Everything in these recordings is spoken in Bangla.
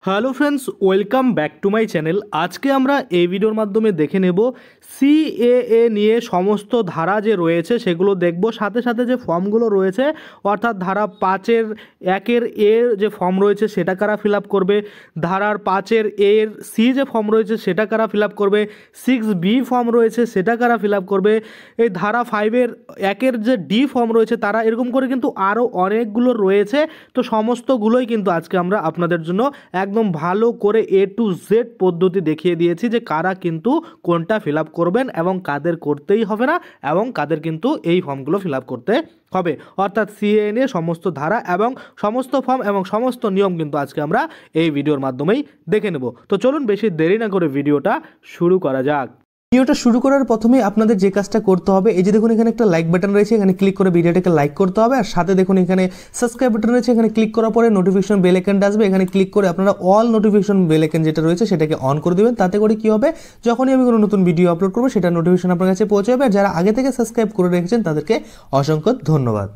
Hello friends, welcome back to my channel. আজকে আমরা এই ভিডিওর মাধ্যমে দেখে নেব সিএএ নিয়ে সমস্ত ধারা যে রয়েছে সেগুলো দেখব, সাথে সাথে যে ফর্মগুলো রয়েছে অর্থাৎ ধারা 5-1 এর যে ফর্ম রয়েছে সেটা কারা ফিল আপ করবে, ধারার 5-এর সি যে ফর্ম রয়েছে সেটা কারা ফিল আপ করবে, 6B ফর্ম রয়েছে সেটা কারা ফিল আপ করবে, এই ধারা 5-1 যে ডি ফর্ম রয়েছে তারা, এরকম করে কিন্তু আরও অনেকগুলো রয়েছে। তো সমস্তগুলোই কিন্তু আজকে আমরা আপনাদের জন্য একদম ভালো করে A to Z পদ্ধতি দেখিয়ে দিয়েছি যে কারা কিন্তু কোনটা ফিল আপ করবেন এবং কাদের করতেই হবে না এবং কাদের কিন্তু এই ফর্মগুলো ফিল আপ করতে হবে। অর্থাৎ সিএএ নিয়ে সমস্ত ধারা এবং সমস্ত ফর্ম এবং সমস্ত নিয়ম কিন্তু আজকে আমরা এই ভিডিওর মাধ্যমেই দেখে নেব। তো চলুন বেশি দেরি না করে ভিডিওটা শুরু করা যাক। ভিডিওটা শুরু করার প্রথমে আপনাদের যে কাজটা করতে হবে, এই যে দেখুন এখানে একটা লাইক বাটন রয়েছে, এখানে ক্লিক করে ভিডিওটাকে লাইক করতে হবে। আর সাথে দেখুন এখানে সাবস্ক্রাইব বাটন রয়েছে, এখানে ক্লিক করার পরে নোটিফিকেশন বেল আইকনটা আসবে, এখানে ক্লিক করে আপনারা অল নোটিফিকেশন বেল আইকন যেটা রয়েছে সেটাকে অন করে দেবেন। তাতে করে কি হবে, যখনই আমি কোনো নতুন ভিডিও আপলোড করবো সেটা নোটিফিকেশন আপনার কাছে পৌঁছে যাবে। আর যারা আগে থেকে সাবস্ক্রাইব করে রেখেছেন তাদেরকে অসংখ্য ধন্যবাদ।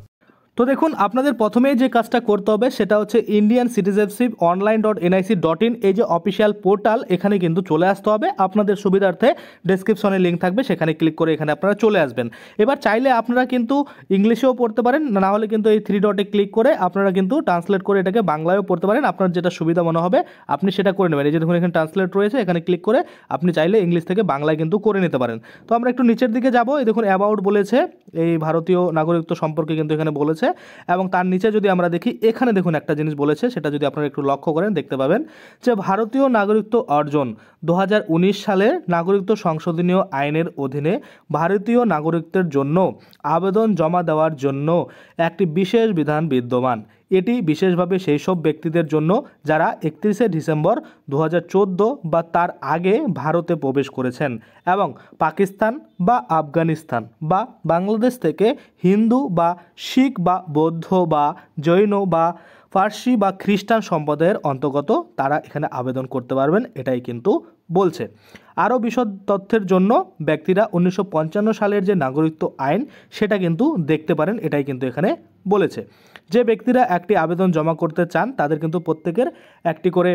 তো দেখুন আপনাদের প্রথমেই যে কাজটা করতে হবে সেটা হচ্ছে ইন্ডিয়ান সিটিজেনশিপ online.nic.in, এই যে অফিসিয়াল পোর্টাল, এখানে কিন্তু চলে আসতে হবে। আপনাদের সুবিধার্থে ডেসক্রিপশনে লিঙ্ক থাকবে, সেখানে ক্লিক করে এখানে আপনারা চলে আসবেন। এবার চাইলে আপনারা কিন্তু ইংলিশেও পড়তে পারেন, না হলে কিন্তু এই 3 ডটে ক্লিক করে আপনারা কিন্তু ট্রান্সলেট করে এটাকে বাংলায়ও পড়তে পারেন। আপনার যেটা সুবিধা মনে হবে আপনি সেটা করে নেবেন। এই যে দেখুন এখানে ট্রান্সলেট রয়েছে, এখানে ক্লিক করে আপনি চাইলে ইংলিশ থেকে বাংলায় কিন্তু করে নিতে পারেন। তো আমরা একটু নিচের দিকে যাব, এই দেখুন অ্যাবাউট বলেছে, এই ভারতীয় নাগরিকত্ব সম্পর্কে কিন্তু এখানে বলেছে। এবং তার নিচে যদি আমরা দেখি, এখানে দেখুন একটা জিনিস বলেছে, সেটা যদি আপনারা একটু লক্ষ্য করেন দেখতে পাবেন যে ভারতীয় নাগরিকত্ব অর্জন 2019 সালের নাগরিকত্ব সংশোধনীয় আইনের অধীনে ভারতীয় নাগরিকত্বের জন্য আবেদন জমা দেওয়ার জন্য একটি বিশেষ বিধান বিদ্যমান। এটি বিশেষভাবে সেই সব ব্যক্তিদের জন্য যারা 31শে ডিসেম্বর 2014 বা তার আগে ভারতে প্রবেশ করেছেন এবং পাকিস্তান বা আফগানিস্তান বা বাংলাদেশ থেকে হিন্দু বা শিখ বা বৌদ্ধ বা জৈন বা ফার্সি বা খ্রিস্টান সম্প্রদায়ের অন্তর্গত তারা এখানে আবেদন করতে পারবেন, এটাই কিন্তু বলছে। আরও বিশদ তথ্যের জন্য ব্যক্তিরা 1955 সালের যে নাগরিকত্ব আইন সেটা কিন্তু দেখতে পারেন, এটাই কিন্তু এখানে বলেছে। যে ব্যক্তিরা একটি আবেদন জমা করতে চান তাদের কিন্তু প্রত্যেকের একটি করে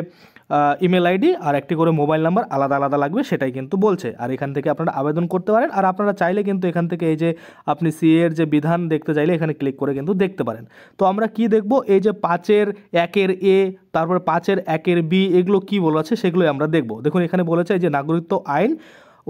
ইমেল আইডি আর একটি করে মোবাইল নাম্বার আলাদা আলাদা লাগবে, সেটাই কিন্তু বলছে। আর এখান থেকে আপনারা আবেদন করতে পারেন। আর আপনারা চাইলে কিন্তু এখান থেকে এই যে আপনি সিএ এর যে বিধান দেখতে চাইলে এখানে ক্লিক করে কিন্তু দেখতে পারেন। তো আমরা কি দেখব, এই যে 5-1 তারপর 5-1 এগুলো কি বলা আছে সেগুলোই আমরা দেখব। দেখুন এখানে বলেছে যে নাগরিকত্ব আইন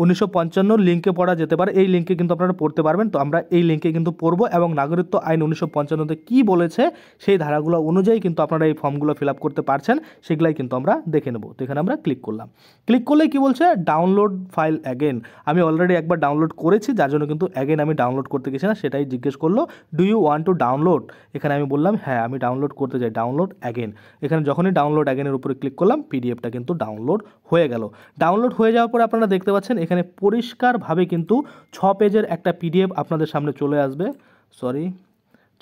1955 লিঙ্কে পড়া যেতে পারে, এই লিঙ্কে কিন্তু আপনারা পড়তে পারবেন। তো আমরা এই লিঙ্কে কিন্তু পড়বো এবং নাগরিকত্ব আইন 1955-তে কী বলেছে সেই ধারাগুলো অনুযায়ী কিন্তু আপনারা এই ফর্মগুলো ফিল আপ করতে পারছেন, সেগুলাই কিন্তু আমরা দেখে নেব। তো এখানে আমরা ক্লিক করলাম, ক্লিক করলে কি বলছে, ডাউনলোড ফাইল অ্যাগেন। আমি অলরেডি একবার ডাউনলোড করেছি, যার জন্য কিন্তু অ্যাগেন আমি ডাউনলোড করতে গেছি না, সেটাই জিজ্ঞেস করলো do you want to download. এখানে আমি বললাম হ্যাঁ আমি ডাউনলোড করতে চাই, ডাউনলোড অ্যাগেন। এখানে যখনই ডাউনলোড অ্যাগেনের উপরে ক্লিক করলাম পিডিএফটা কিন্তু ডাউনলোড হয়ে গেল। ডাউনলোড হয়ে যাওয়ার পরে আপনারা দেখতে পাচ্ছেন এখানে পরিষ্কারভাবে কিন্তু 6 পেজের একটা পিডিএফ আপনাদের সামনে চলে আসবে।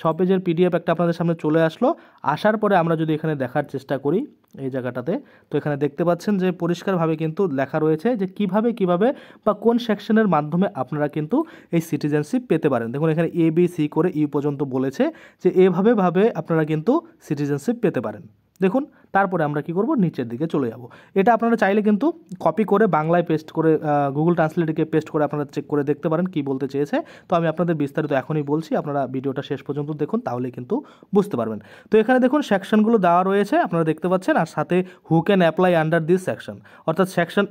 6 পেজের পিডিএফ একটা আপনাদের সামনে চলে আসলো। আসার পরে আমরা যদি এখানে দেখার চেষ্টা করি এই জায়গাটাতে, তো এখানে দেখতে পাচ্ছেন যে পরিষ্কারভাবে কিন্তু লেখা রয়েছে যে কিভাবে বা কোন সেকশনের মাধ্যমে আপনারা কিন্তু এই সিটিজেনশিপ পেতে পারেন। দেখুন এখানে ABC করে ইউ পর্যন্ত বলেছে যে এভাবে আপনারা কিন্তু সিটিজেনশিপ পেতে পারেন। দেখুন তারপরে আমরা কি করব, নিচের দিকে চলে যাব। এটা আপনারা চাইলে কিন্তু কপি করে বাংলায় পেস্ট করে গুগল ট্রান্সলেটকে পেস্ট করে আপনারা চেক করে দেখতে পারেন কি বলতে চেয়েছে। তো আমি আপনাদের বিস্তারিত এখনই বলছি, আপনারা ভিডিওটা শেষ পর্যন্ত দেখুন, তাহলে কিন্তু বুঝতে পারবেন। তো এখানে দেখুন সেকশনগুলো দেওয়া রয়েছে আপনারা দেখতে পাচ্ছেন, আর সাথে who can apply under this section, অর্থাৎ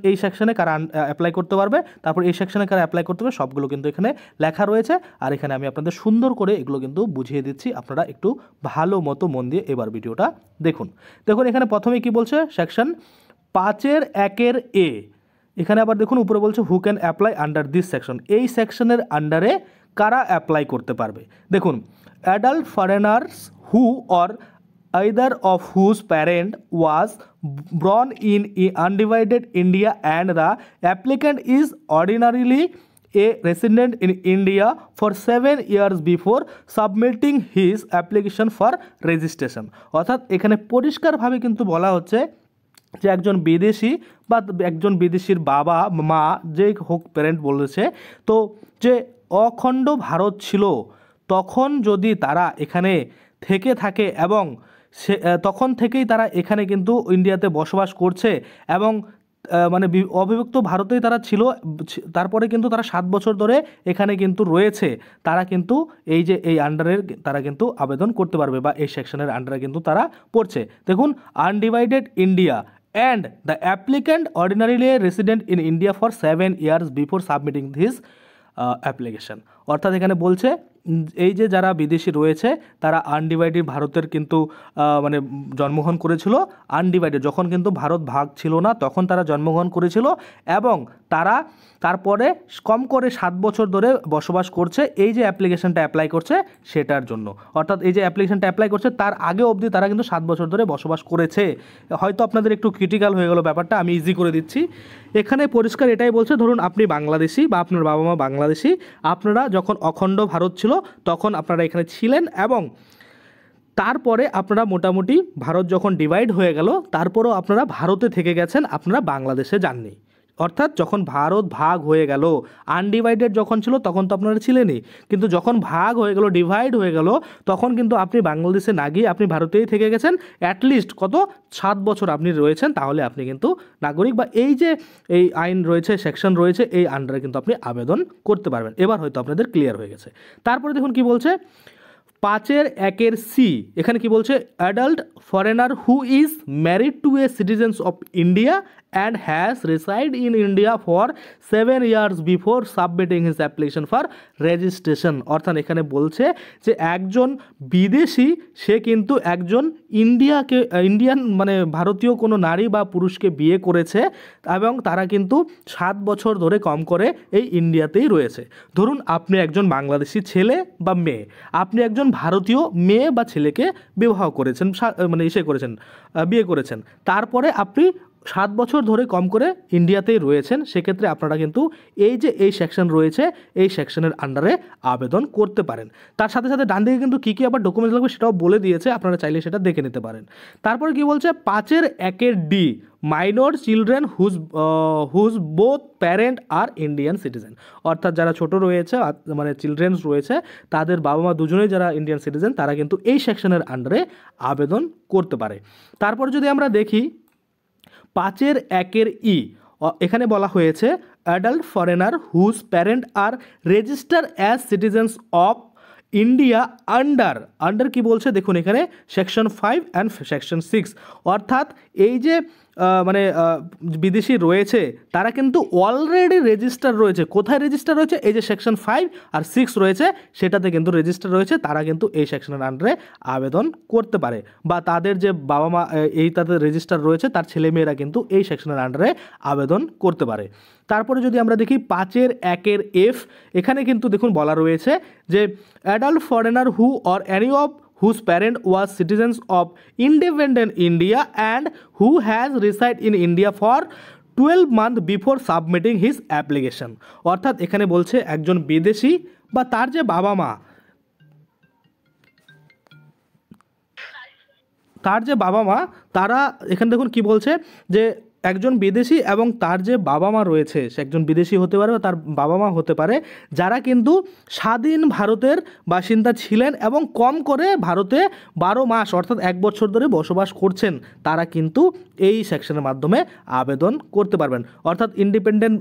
এই সেকশনে কারা অ্যাপ্লাই করতে পারবে, তারপর এই সেকশনে কারা অ্যাপ্লাই করতে হবে, সবগুলো কিন্তু এখানে লেখা রয়েছে। আর এখানে আমি আপনাদের সুন্দর করে এগুলো কিন্তু বুঝিয়ে দিচ্ছি, আপনারা একটু ভালো মতো মন দিয়ে এবার ভিডিওটা দেখুন। দেখুন এখানে প্রথমে কি বলছে, সেকশন 5-1 এখানে আবার দেখুন উপরে বলছে who can apply under this section, এই সেকশনের আন্ডারে কারা অ্যাপ্লাই করতে পারবে। দেখুন adult foreigners who or either of whose parent was born in undivided India and the applicant is ordinarily a resident in India for 7 years before submitting his application for registration। অর্থাৎ এখানে পরিষ্কারভাবে কিন্তু বলা হচ্ছে যে একজন বিদেশি বা একজন বিদেশির বাবা মা যে হোক প্যারেন্ট বলেছে, তো যে অখণ্ড ভারত ছিল তখন যদি তারা এখানে থেকে থাকে এবং সে তখন থেকেই তারা এখানে কিন্তু ইন্ডিয়াতে বসবাস করছে এবং মানে অবিভক্ত ভারতেই তারা ছিল। তারপরে কিন্তু তারা 7 বছর ধরে এখানে কিন্তু রয়েছে। তারা কিন্তু এই আন্ডারের তারা কিন্তু আবেদন করতে পারবে বা এই সেকশনের আন্ডারে কিন্তু তারা পড়ছে। দেখুন, undivided India and the applicant ordinarily resident in India for 7 years before submitting this application. অর্থাৎ এখানে বলছে এই যে যারা বিদেশি রয়েছে তারা আনডিভাইডেড ভারতের কিন্তু মানে জন্মগ্রহণ করেছিল। আনডিভাইডেড যখন কিন্তু ভারত ভাগ ছিল না তখন তারা জন্মগ্রহণ করেছিল এবং তারা তারপরে কম করে 7 বছর ধরে বসবাস করছে এই যে অ্যাপ্লিকেশনটা অ্যাপ্লাই করছে সেটার জন্য। অর্থাৎ এই যে অ্যাপ্লিকেশনটা অ্যাপ্লাই করছে তার আগে অবধি তারা কিন্তু 7 বছর ধরে বসবাস করেছে। হয়তো আপনাদের একটু ক্রিটিক্যাল হয়ে গেল ব্যাপারটা, আমি ইজি করে দিচ্ছি। এখানে পরিষ্কার এটাই বলছে, ধরুন আপনি বাংলাদেশি বা আপনার বাবা মা বাংলাদেশি, আপনারা যখন অখণ্ড ভারত ছিল তখন আপনারা এখানে ছিলেন এবং তারপরে আপনারা মোটামুটি ভারত যখন ডিভাইড হয়ে গেল তারপরেও আপনারা ভারতে থেকে গেছেন, আপনারা বাংলাদেশে যাননি। অর্থাৎ যখন ভারত ভাগ হয়ে গেল, আনডিভাইডেড যখন ছিল তখন তো আপনারা ছিলেনই, কিন্তু যখন ভাগ হয়ে গেল, ডিভাইড হয়ে গেল, তখন কিন্তু আপনি বাংলাদেশে না গিয়ে আপনি ভারতেই থেকে গেছেন। অ্যাটলিস্ট কত 7 বছর আপনি রয়েছেন, তাহলে আপনি কিন্তু নাগরিক বা এই যে এই আইন রয়েছে, সেকশন রয়েছে, এই আন্ডারে কিন্তু আপনি আবেদন করতে পারবেন। এবার হয়তো আপনাদের ক্লিয়ার হয়ে গেছে। তারপরে দেখুন কি বলছে, 5(1) এখানে কি বলছে, adult foreigner who is married to A citizens of India and has reside in India for 7 years before submitting his application for registration। অর্থাৎ এখানে বলছে যে একজন বিদেশি সে কিন্তু একজন ইন্ডিয়ান মানে ভারতীয় কোনো নারী বা পুরুষকে বিয়ে করেছে এবং তারা কিন্তু 7 বছর ধরে কম করে এই ইন্ডিয়াতেই রয়েছে। ধরুন আপনি একজন বাংলাদেশি ছেলে বা মেয়ে, আপনি একজন ভারতীয় মেয়ে বা ছেলেকে বিবাহ করেছেন, মানে বিয়ে করেছেন, তারপরে আপনি 7 বছর ধরে কম করে ইন্ডিয়াতেই রয়েছেন, সেক্ষেত্রে আপনারা কিন্তু এই যে এই সেকশন রয়েছে এই সেকশনের আন্ডারে আবেদন করতে পারেন। তার সাথে সাথে ডান দিকে কিন্তু কী কী আবার ডকুমেন্টস লাগবে সেটাও বলে দিয়েছে, আপনারা চাইলে সেটা দেখে নিতে পারেন। তারপরে কি বলছে, 5(1) minor children whose both parent are Indian citizen. অর্থাৎ যারা ছোট রয়েছে মানে চিলড্রেন্স রয়েছে তাদের বাবা মা দুজনেই যারা ইন্ডিয়ান সিটিজেন তারা কিন্তু এই সেকশনের আন্ডারে আবেদন করতে পারে। তারপর যদি আমরা দেখি 5(1) এখানে বলা হয়েছে adult foreigner whose parent are registered as citizens of India under কি বলছে দেখুন এখানে সেকশন 5 অ্যান্ড সেকশন 6। অর্থাৎ এই যে মানে বিদেশি রয়েছে তারা কিন্তু অলরেডি রেজিস্টার রয়েছে। কোথায় রেজিস্টার রয়েছে? এই যে সেকশন 5 আর 6 রয়েছে সেটাতে কিন্তু রেজিস্টার রয়েছে, তারা কিন্তু এই সেকশনের আন্ডারে আবেদন করতে পারে বা তাদের যে বাবা মা এই তাদের রেজিস্টার রয়েছে তার ছেলেমেয়েরা কিন্তু এই সেকশনের আন্ডারে আবেদন করতে পারে। তারপরে যদি আমরা দেখি 5(1) এখানে কিন্তু দেখুন বলা রয়েছে যে adult foreigner who or any of whose parent was citizens of independent India and who has reside in India for 12 months before submitting his application। অর্থাৎ এখানে বলছে একজন বিদেশি বা তার যে বাবা মা তারা এখানে দেখুন কি বলছে যে একজন বিদেশি এবং তার যে বাবা মা রয়েছে, সে একজন বিদেশি হতে পারে বা তার বাবা মা হতে পারে, যারা কিন্তু স্বাধীন ভারতের বাসিন্দা ছিলেন এবং কম করে ভারতে 12 মাস অর্থাৎ 1 বছর ধরে বসবাস করছেন, তারা কিন্তু এই সেকশনের মাধ্যমে আবেদন করতে পারবেন। অর্থাৎ ইন্ডিপেন্ডেন্ট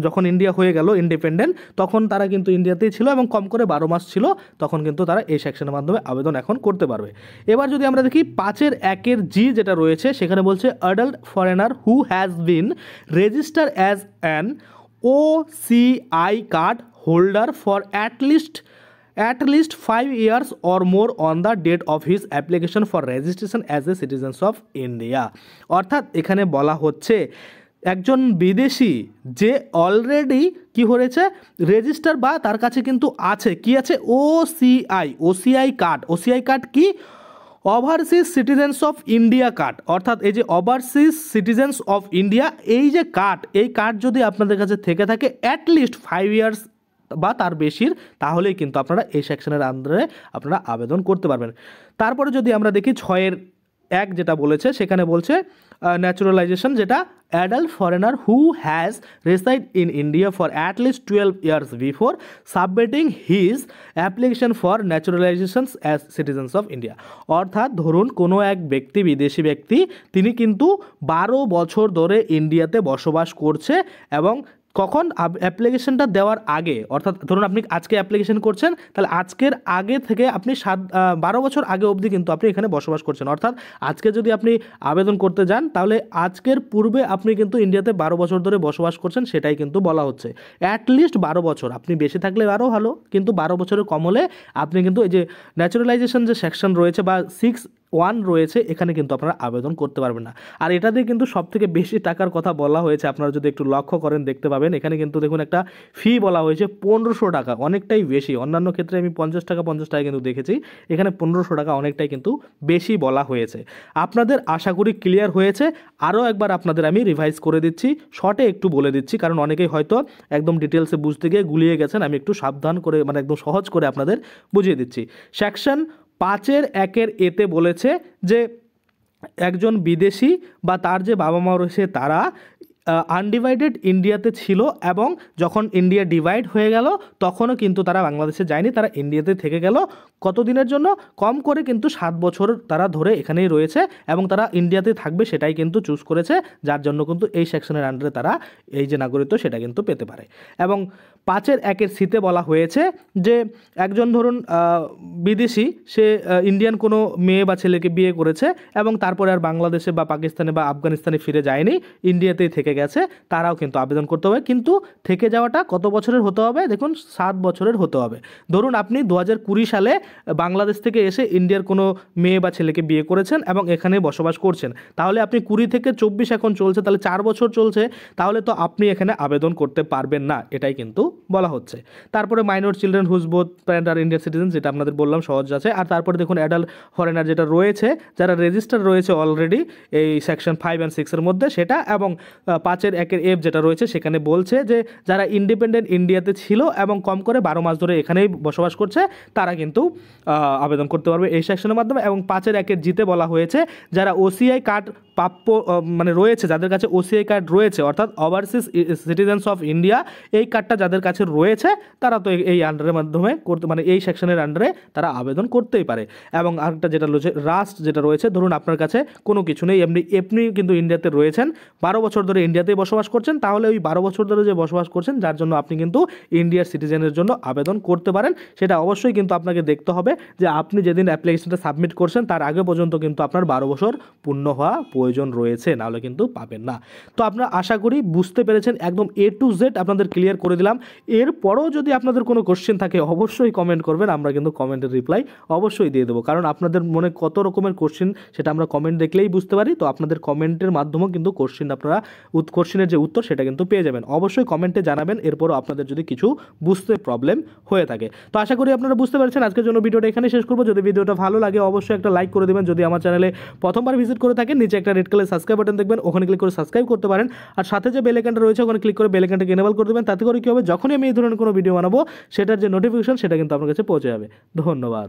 যখন ইন্ডিয়া হয়ে গেল ইন্ডিপেন্ডেন্ট, তখন তারা কিন্তু ইন্ডিয়াতেই ছিল এবং কম করে 12 মাস ছিল, তখন কিন্তু তারা এই সেকশনের মাধ্যমে আবেদন এখন করতে পারবে। এবার যদি আমরা দেখি 5(1) যেটা রয়েছে সেখানে বলছে adult foreigner who has been registered as an OCI card holder for at least 5 years or more on the date of his application for registration as a citizen of India। অর্থাৎ এখানে বলা হচ্ছে একজন বিদেশি যে অলরেডি কি হয়েছে রেজিস্টার বা তার কাছে কিন্তু আছে কি আছে ওসিআই কার্ড কি overseas citizens of India card. অর্থাৎ এই যে ওভারসিজ সিটিজেন্স অফ ইন্ডিয়া এই যে কার্ড, এই কার্ড যদি আপনাদের কাছে থেকে থাকে অ্যাটলিস্ট 5 ইয়ার্স বা তার বেশির, তাহলেই কিন্তু আপনারা এই সেকশনের আন্ডারে আপনারা আবেদন করতে পারবেন। তারপরে যদি আমরা দেখি 6(1) যেটা বলেছে সেখানে বলছে ন্যাচুরালাইজেশন, যেটা adult foreigner who has reside in India for at least 12 years before submitting his application for naturalizations as citizens of India. অর্থাৎ ধরুন কোনো এক ব্যক্তি, বিদেশি ব্যক্তি, তিনি কিন্তু 12 বছর ধরে ইন্ডিয়াতে বসবাস করছে এবং কখন অ্যাপ্লিকেশনটা দেওয়ার আগে, অর্থাৎ ধরুন আপনি আজকে অ্যাপ্লিকেশন করছেন, তাহলে আজকের আগে থেকে আপনি 12 বছর আগে অবধি কিন্তু আপনি এখানে বসবাস করছেন। অর্থাৎ আজকে যদি আপনি আবেদন করতে যান তাহলে আজকের পূর্বে আপনি কিন্তু ইন্ডিয়াতে 12 বছর ধরে বসবাস করছেন, সেটাই কিন্তু বলা হচ্ছে। অ্যাটলিস্ট 12 বছর, আপনি বেশি থাকলে আরও ভালো, কিন্তু 12 বছরের কম হলে আপনি কিন্তু এই যে ন্যাচুরালাইজেশন যে সেকশন রয়েছে বা 6(1) রয়েছে, এখানে কিন্তু আপনারা আবেদন করতে পারবেন না। আর এটা দিয়ে কিন্তু সবথেকে বেশি টাকার কথা বলা হয়েছে, আপনারা যদি একটু লক্ষ্য করেন দেখতে পাবেন। এখানে কিন্তু দেখুন একটা ফি বলা হয়েছে 1500 টাকা, অনেকটাই বেশি। অন্যান্য ক্ষেত্রে আমি 50 টাকা কিন্তু দেখেছি, এখানে 1500 টাকা অনেকটাই কিন্তু বেশি বলা হয়েছে। আপনাদের আশা করি ক্লিয়ার হয়েছে। আরও একবার আপনাদের আমি রিভাইজ করে দিচ্ছি, শর্টে একটু বলে দিচ্ছি, কারণ অনেকেই হয়তো একদম ডিটেলসে বুঝতে গিয়ে গুলিয়ে গেছেন। আমি একটু সাবধান করে, মানে একদম সহজ করে আপনাদের বুঝিয়ে দিচ্ছি। সেকশন 5(1)(a)তে বলেছে যে একজন বিদেশি বা তার যে বাবা মা রয়েছে তারা আনডিভাইডেড ইন্ডিয়াতে ছিল এবং যখন ইন্ডিয়া ডিভাইড হয়ে গেল তখনও কিন্তু তারা বাংলাদেশে যায়নি, তারা ইন্ডিয়াতে থেকে গেল। কতদিনের জন্য? কম করে কিন্তু 7 বছর তারা ধরে এখানেই রয়েছে এবং তারা ইন্ডিয়াতে থাকবে সেটাই কিন্তু চুজ করেছে, যার জন্য কিন্তু এই সেকশনের আন্ডারে তারা এই যে নাগরিকত্ব সেটা কিন্তু পেতে পারে। এবং 5(1)(c)তে বলা হয়েছে যে একজন ধরুন বিদেশি, সে ইন্ডিয়ান কোনো মেয়ে বা ছেলেকে বিয়ে করেছে এবং তারপরে আর বাংলাদেশে বা পাকিস্তানে বা আফগানিস্তানে ফিরে যায়নি, ইন্ডিয়াতেই থেকে গেছে, তারাও কিন্তু আবেদন করতে হবে। কিন্তু থেকে যাওয়াটা কত বছরের হতে হবে? দেখুন 7 বছরের হতে হবে। ধরুন আপনি 2020 সালে বাংলাদেশ থেকে এসে ইন্ডিয়ার কোনো মেয়ে বা ছেলেকে বিয়ে করেছেন এবং এখানে বসবাস করছেন, তাহলে আপনি 20 থেকে 24 এখন চলছে, তাহলে 4 বছর চলছে, তাহলে তো আপনি এখানে আবেদন করতে পারবেন না, এটাই কিন্তু বলা হচ্ছে। তারপরে minor children whose both parent are Indian citizen, যেটা আপনাদের বললাম সহজ আছে। আর তারপরে দেখুন অ্যাডাল্ট ফরেনার যেটা রয়েছে, যারা রেজিস্টার রয়েছে অলরেডি এই সেকশন 5 and 6 এর মধ্যে, সেটা। এবং 5(1)(f) যেটা রয়েছে সেখানে বলছে যে যারা ইন্ডিপেন্ডেন্ট ইন্ডিয়াতে ছিল এবং কম করে 12 মাস ধরে এখানেই বসবাস করছে, তারা কিন্তু আবেদন করতে পারবে এই সেকশনের মাধ্যমে। এবং 5(1)(g)তে বলা হয়েছে যারা ওসিআই কার্ড প্রাপ্য মানে রয়েছে, যাদের কাছে ওসিআই কার্ড রয়েছে, অর্থাৎ ওভারসিজ সিটিজেন্স অফ ইন্ডিয়া, এই কার্ডটা যাদের কাছে রয়েছে তারা তো এই আন্ডারের মাধ্যমে করতে, মানে এই সেকশনের আন্ডারে তারা আবেদন করতেই পারে। এবং আরেকটা যেটা রয়েছে রাস্ট, যেটা রয়েছে ধরুন আপনার কাছে কোনো কিছু নেই, এমনি কিন্তু ইন্ডিয়াতে রয়েছেন, 12 বছর ধরে ইন্ডিয়াতেই বসবাস করছেন, তাহলে ওই 12 বছর ধরে যে বসবাস করছেন যার জন্য আপনি কিন্তু ইন্ডিয়ার সিটিজেনের জন্য আবেদন করতে পারেন। সেটা অবশ্যই কিন্তু আপনাকে দেখতে হবে যে আপনি যেদিন অ্যাপ্লিকেশনটা সাবমিট করছেন তার আগে পর্যন্ত কিন্তু আপনার 12 বছর পূর্ণ হওয়া প্রয়োজন রয়েছে, নাহলে কিন্তু পাবেন না। তো আপনারা আশা করি বুঝতে পেরেছেন, একদম A to Z আপনাদের ক্লিয়ার করে দিলাম। এরপরও যদি আপনাদের কোনো কোশ্চেন থাকে অবশ্যই কমেন্ট করবেন, আমরা কিন্তু কমেন্টের রিপ্লাই অবশ্যই দিয়ে দেবো, কারণ আপনাদের মনে কত রকমের কোশ্চেন সেটা আমরা কমেন্ট দেখলেই বুঝতে পারি। তো আপনাদের কমেন্টের মাধ্যমেও কিন্তু কোশ্চেন আপনারা কোশ্চেনের যে উত্তর সেটা কিন্তু পেয়ে যাবেন। অবশ্যই কমেন্টে জানাবেন এরপরও আপনাদের যদি কিছু বুঝতে প্রবলেম হয়ে থাকে। তো আশা করি আপনারা বুঝতে পারছেন। আজকের জন্য ভিডিওটা এখানে শেষ করবো। যদি ভিডিওটা ভালো লাগে অবশ্যই একটা লাইক করে দেবেন। যদি আমার চ্যানেলে প্রথমবার ভিজিট করে থাকেন, নিচে একটা রেড কালার সাবস্ক্রাইব বাটন দেখবেন, ওখানে ক্লিক করে সাবস্ক্রাইব করতে পারেন। আর সাথে যে বেল আইকনটা রয়েছে ওখানে ক্লিক করে বেল আইকনটাকে এনেবল করে দেবেন। তাতে করে কী হবে, যখনই আমি এই ধরনের কোনো ভিডিও বানাবো সেটার যে নোটিফিকেশন সেটা কিন্তু আপনার কাছে পৌঁছে যাবে। ধন্যবাদ।